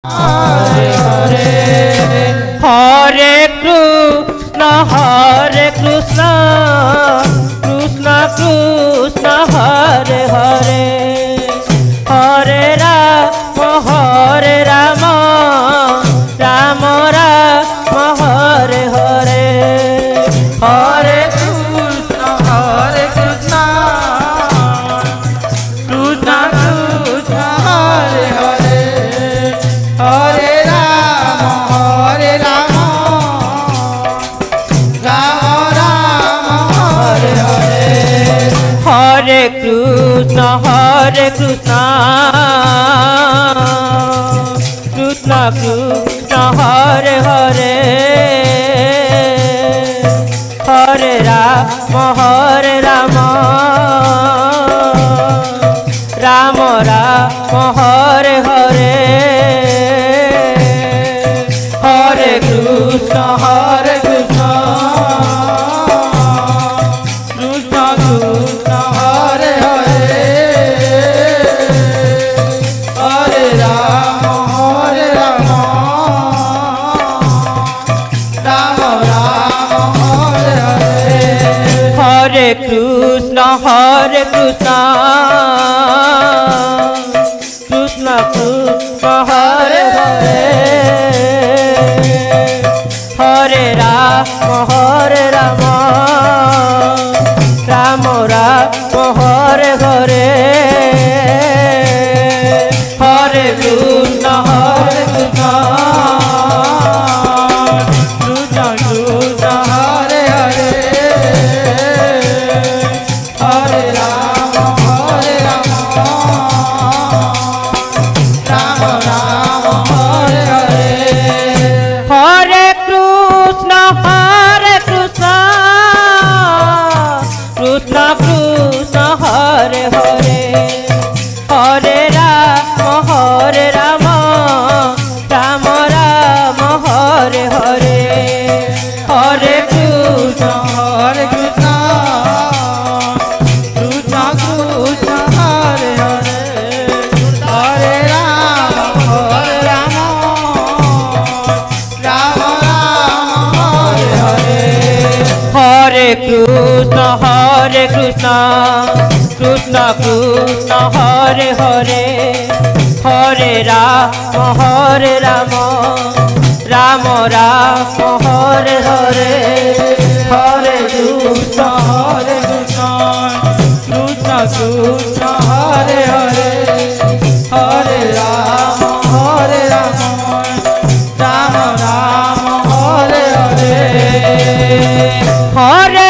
Hare Hare Hare Krishna Hare Krishna Krishna Krishna Hare Hare Hare Rama Hare Rama Rama Rama Hare Hare Hare Krishna Hare Krishna Krishna Krishna Hare Hare Hare Rama Hare Rama Rama Rama Hare Hare Hare Krishna Hare Krishna Krishna Krishna Hare Hare Hare Rama Hare Rama Rama Rama Hare Hare Hare Krishna Hare Krishna Krishna Krishna Hare Hare Hare Rama Hare Rama Rama Rama Hare Hare Hare Krishna Hare Krishna Krishna Krishna Hare Hare Hare Rama Hare Rama Rama Rama Hare Hare Hare Krishna Hare Krishna Krishna Krishna Hare Hare Hare Rama Hare Rama Rama Rama Hare Hare Hare Krishna Hare Krishna Krishna Krishna Hare Hare Hare Rama Hare Rama Rama Rama Hare Hare Hare Krishna Hare Krishna Krishna Krishna Hare Hare Hare Rama Hare Rama Rama Rama Hare Hare Hare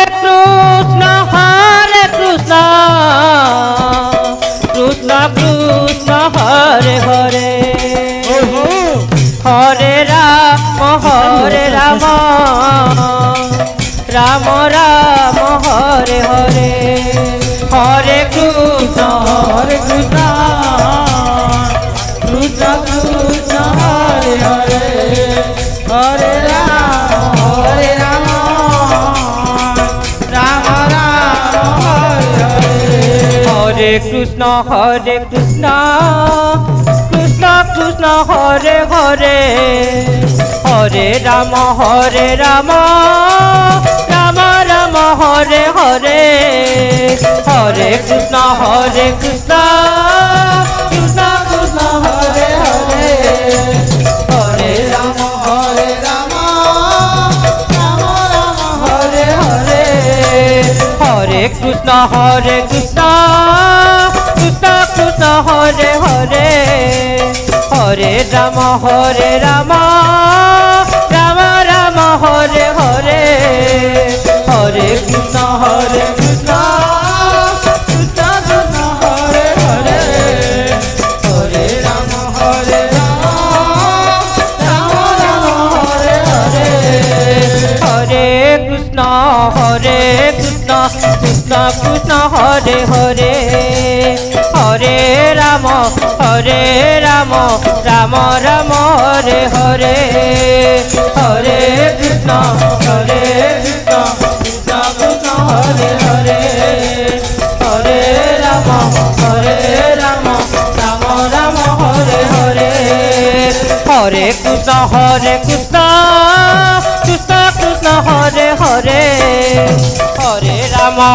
Krishna Hare Krishna Krishna Krishna Hare Hare Hare Rama Hare Rama Rama Rama Hare Hare Hare Krishna Hare Krishna Krishna Krishna Hare Hare Hare Rama Hare Rama Rama Rama Hare Hare Hare Krishna Hare Krishna Krishna Krishna Hare Hare Hare Rama Hare Rama Rama Rama Hare Hare Hare Krishna Hare Krishna Krishna Krishna Hare Hare Hare Rama Hare Rama Rama Rama Hare Hare Hare Krishna Hare Krishna Krishna Krishna Hare Hare Hare Rama Hare Rama Rama Rama Hare Hare Hare Krishna Hare Krishna Krishna Krishna Hare Hare Hare Rama Hare Rama Rama Rama Hare Hare Hare Krishna Hare Krishna Krishna Krishna Hare Hare Hare Rama Hare Rama Rama Rama Hare Hare Hare Krishna Hare Krishna Krishna Krishna Hare Hare Hare Rama Hare Rama Rama Rama Hare Hare Hare Krishna Hare Krishna Krishna Krishna Hare Hare Hare Rama Rama Rama Hare Hare Hare Krishna Krishna Krishna Krishna Hare Hare Hare Rama Rama Rama Hare Hare Hare Krishna Krishna Krishna Hare Hare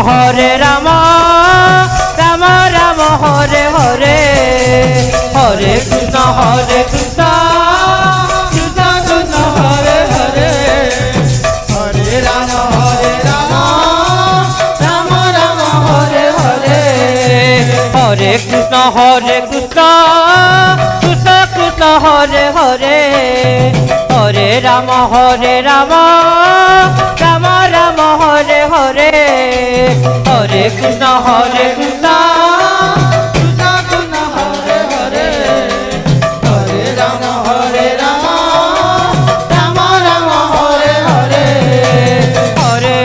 Hare Rama Rama Rama Hare Hare Hare Krishna Krishna Krishna Hare Hare Hare Rama Rama Rama Hare Hare Hare Krishna Krishna Krishna Hare Hare Hare Rama Rama Rama Hare Hare Hare Krishna Krishna Krishna Hare Hare Hare Rama Rama Rama Hare Hare Hare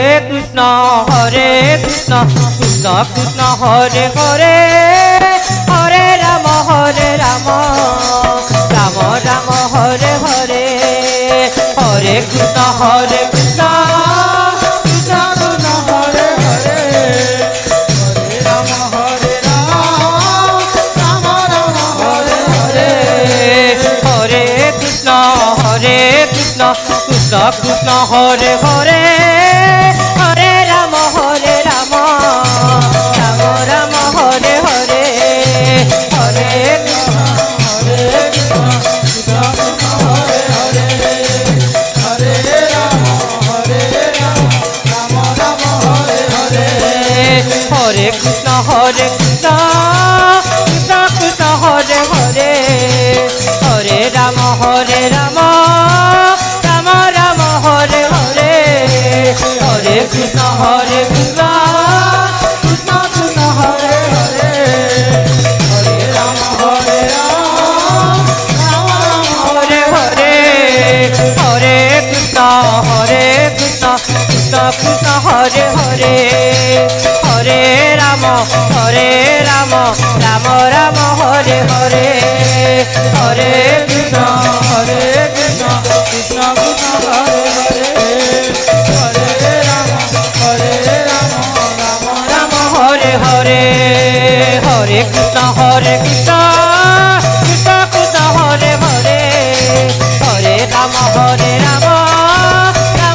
Krishna Krishna Krishna Hare Hare Hare Rama Rama Rama Hare Hare Hare Krishna Krishna Krishna Hare Hare Hare Rama Rama Rama Hare Hare Hare Krishna Krishna Krishna Hare Hare Hare Rama Rama Rama Hare Hare Hare Krishna Hare Krishna Krishna Krishna Hare Hare Hare Rama Rama Rama Hare Hare Hare Krishna Krishna Krishna Hare Hare Hare Rama Rama Hare Hare Hare Krishna Krishna Krishna Hare Hare Hare Rama Rama Hare Hare Hare Krishna Krishna Krishna Hare Hare Hare Rama Rama Hare Hare Hare Krishna Krishna Krishna Hare Hare Hare Rama Rama Rama Hare Hare Hare Krishna Krishna Krishna Hare Hare Hare Rama Rama Rama Hare Hare Hare Krishna Hare Hare Hare Rama Rama Rama Hare Hare Krishna Krishna Krishna Hare Hare Hare Rama Rama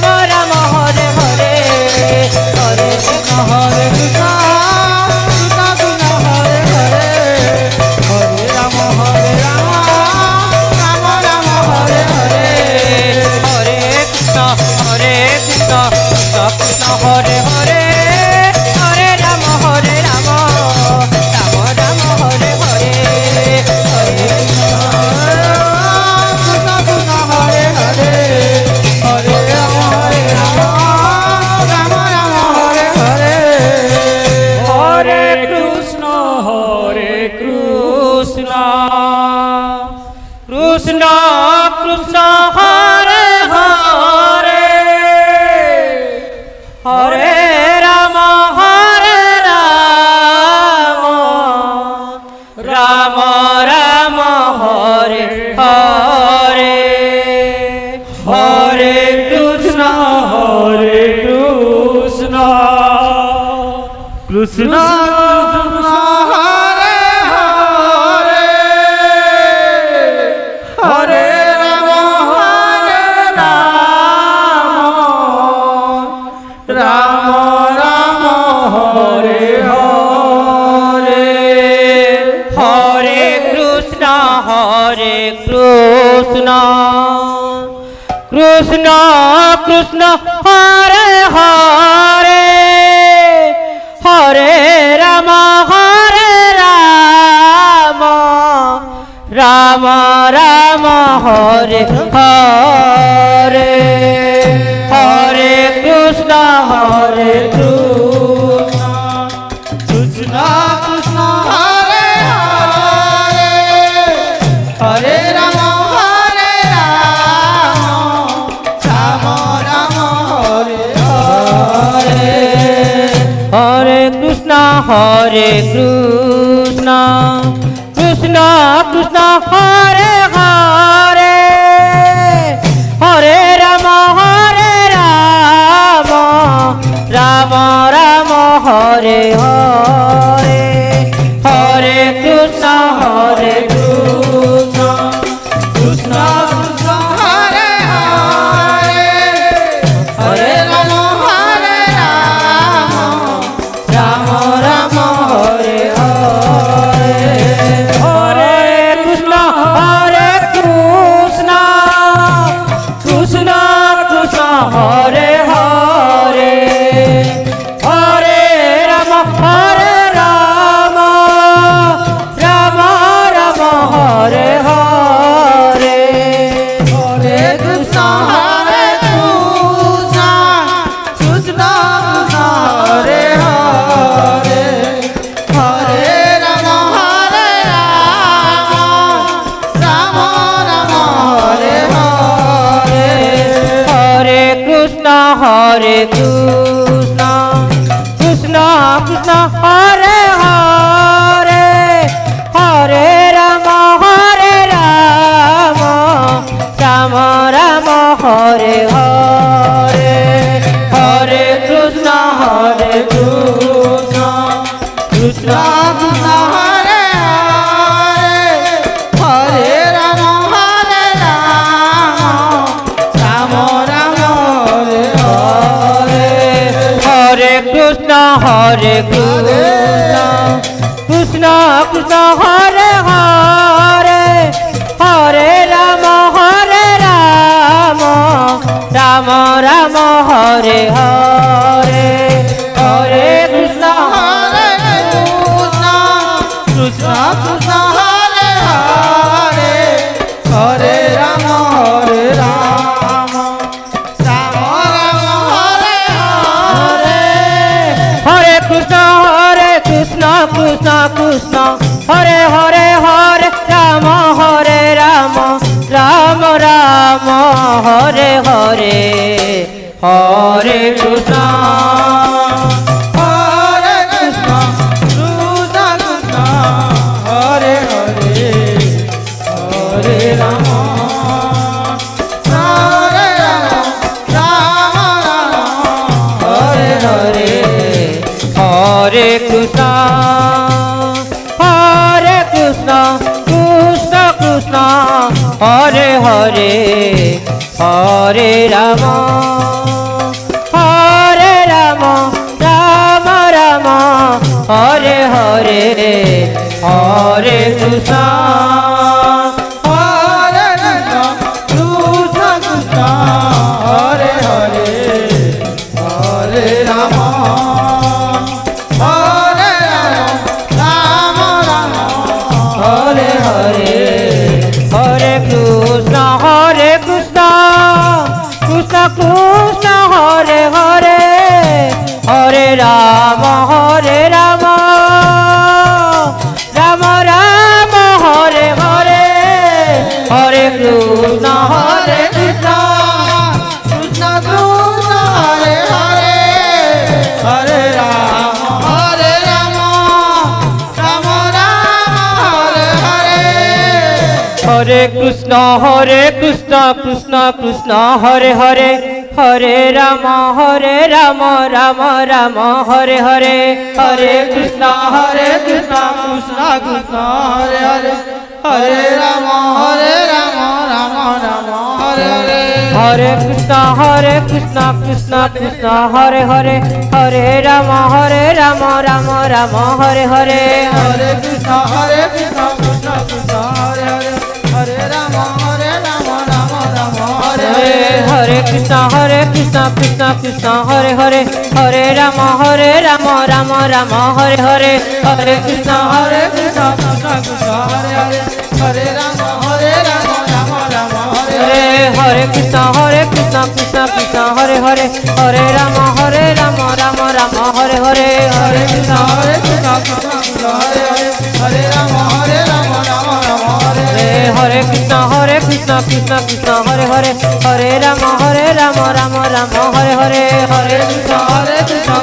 Rama Hare Hare Hare Krishna Krishna Hare Hare Hare Rama Rama Rama Hare Hare Hare Krishna Krishna Krishna Hare Hare Hare Rama Rama Rama Hare Hare Hare Krishna Krishna Krishna Hare Hare Hare Rama Rama Rama Hare Hare Hare Krishna Krishna Krishna Hare Hare Hare Rama Rama Rama Hare Hare Hare Krishna Krishna Hare Krishna, Krishna Krishna Hare Hare, Hare Rama Hare Rama, Rama Rama Hare Hare, Hare Krishna Krishna Krishna Hare Hare, Hare Rama Hare Rama, Rama Rama Hare Hare, Hare Krishna Krishna Krishna Hare Hare, Hare Rama Hare Rama, Rama Rama Hare Hare, Hare Krishna Krishna Krishna Hare Hare, Hare Rama Hare Rama, Rama Rama Hare Hare, Hare Krishna Krishna Krishna Hare Hare Hare Rama Hare Rama, Rama Rama Hare Hare, Hare Krishna Krishna Krishna Hare Hare, Hare Rama Hare Rama, Rama Rama Hare Hare, Hare Krishna Krishna Krishna Hare Hare, Hare Rama Rama Rama Hare Hare, Hare Krishna Krishna Hare Hare, Hare Rama Hare Hare, Hare Krishna Krishna Krishna Hare Hare, Hare Rama Rama Rama Hare Hare, Hare Krishna Krishna Krishna Hare Hare, Hare Rama Rama Hare Hare, Hare Krishna Krishna Krishna Hare Hare, Hare Rama Rama Rama Hare Hare, Hare Krishna Krishna Krishna Hare Hare, Hare Rama Rama Rama Hare Hare, Hare Krishna Krishna Krishna Hare Hare, Hare Rama Rama Rama Hare Hare, Hare Krishna Krishna Krishna Hare Hare, Hare Rama Rama Rama Hare Hare, Hare Krishna Krishna Krishna Hare Hare, Hare Rama Rama Rama Hare Hare, Hare Krishna Krishna Krishna Hare Hare, Hare Rama Rama Rama Hare Hare, Hare Krishna Krishna Krishna Hare Hare, Hare Rama Rama Rama Hare Hare, Hare Krishna Krishna Krishna Hare Hare, Hare Rama Rama Rama Hare Hare, Hare Krishna Krishna Krishna Hare Hare, Hare Rama Rama Rama Hare Hare, Hare Krishna Krishna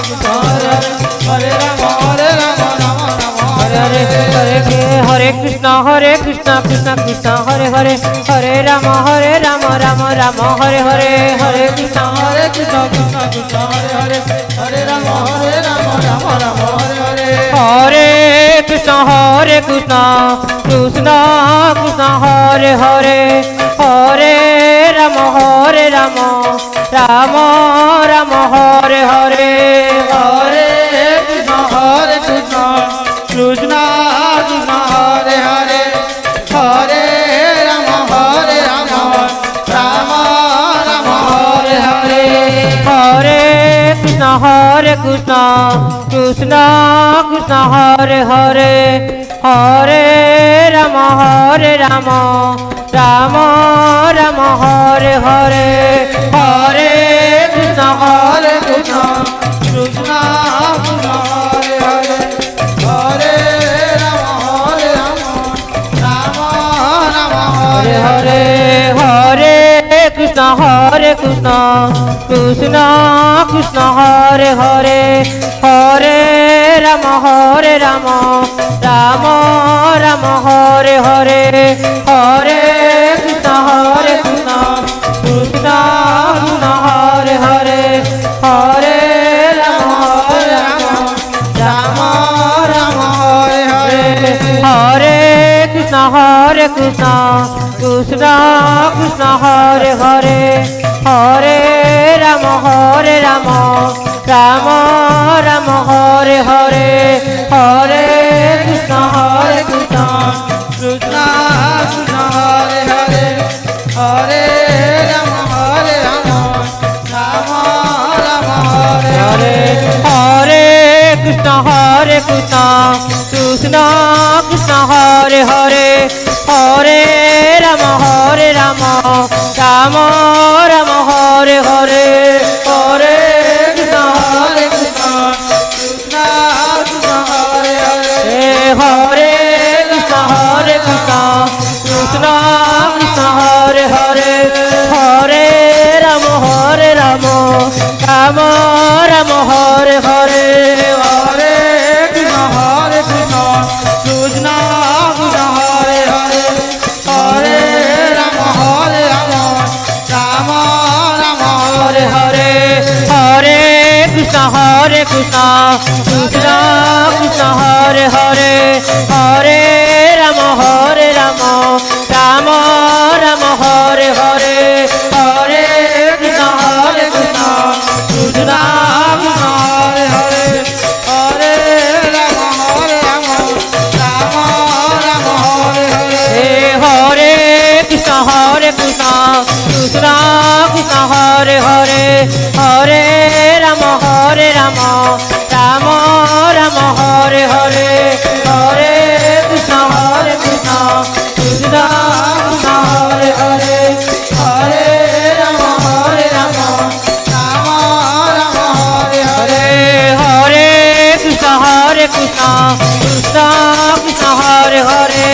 Krishna Hare Hare, Hare Rama Rama Rama Hare Hare, Hare Krishna Krishna Krishna Hare Hare, Hare Rama Rama Rama Hare Hare, Hare Krishna Krishna Krishna Hare Hare, Hare Rama Rama Rama Hare Hare, Hare Krishna Krishna Krishna Hare Hare Hare Ram Ram Ram Hare Hare Hare Krishna Krishna Krishna Hare Hare Hare Ram Ram Ram Hare Hare Hare Krishna Krishna Krishna Hare Hare Hare Ram Ram Ram Ram Hare Hare Hare Krishna Krishna Krishna Hare Hare Hare Ram Ram Ram Hare Hare Hare Krishna Krishna Krishna Hare Hare Hare Ram Ram Ram Ram Hare Hare Hare Krishna Krishna Krishna Hare Hare Hare Ram Ram Ram Hare Hare Hare Krishna Krishna Krishna Hare Hare Hare Ram Ram Ram Hare Hare Hare Krishna Krishna Krishna Krishna Hare Hare Hare Ram Ram Ram Hare Hare Hare Krishna Krishna Krishna Hare Hare Hare Ram Ram Ram Ram Hare Hare Hare Krishna Krishna Krishna Krishna Hare Hare Hare Krishna Krishna Hare Hare Hare Ram Ram Ram Hare Hare Hare Krishna Krishna Krishna Hare Hare Hare Ram Ram Ram Hare Hare Hare Krishna Krishna Krishna Hare Hare Hare Ram Ram Ram Hare Hare Hare Krishna Krishna Krishna Hare Hare Hare Ram Ram Ram Hare Hare Hare Krishna Krishna Krishna Hare Hare Hare Ram Ram Ram Hare Hare Hare Krishna Krishna Krishna Hare Hare Hare Ram Ram Ram Hare Hare Hare Krishna Krishna Krishna Hare Hare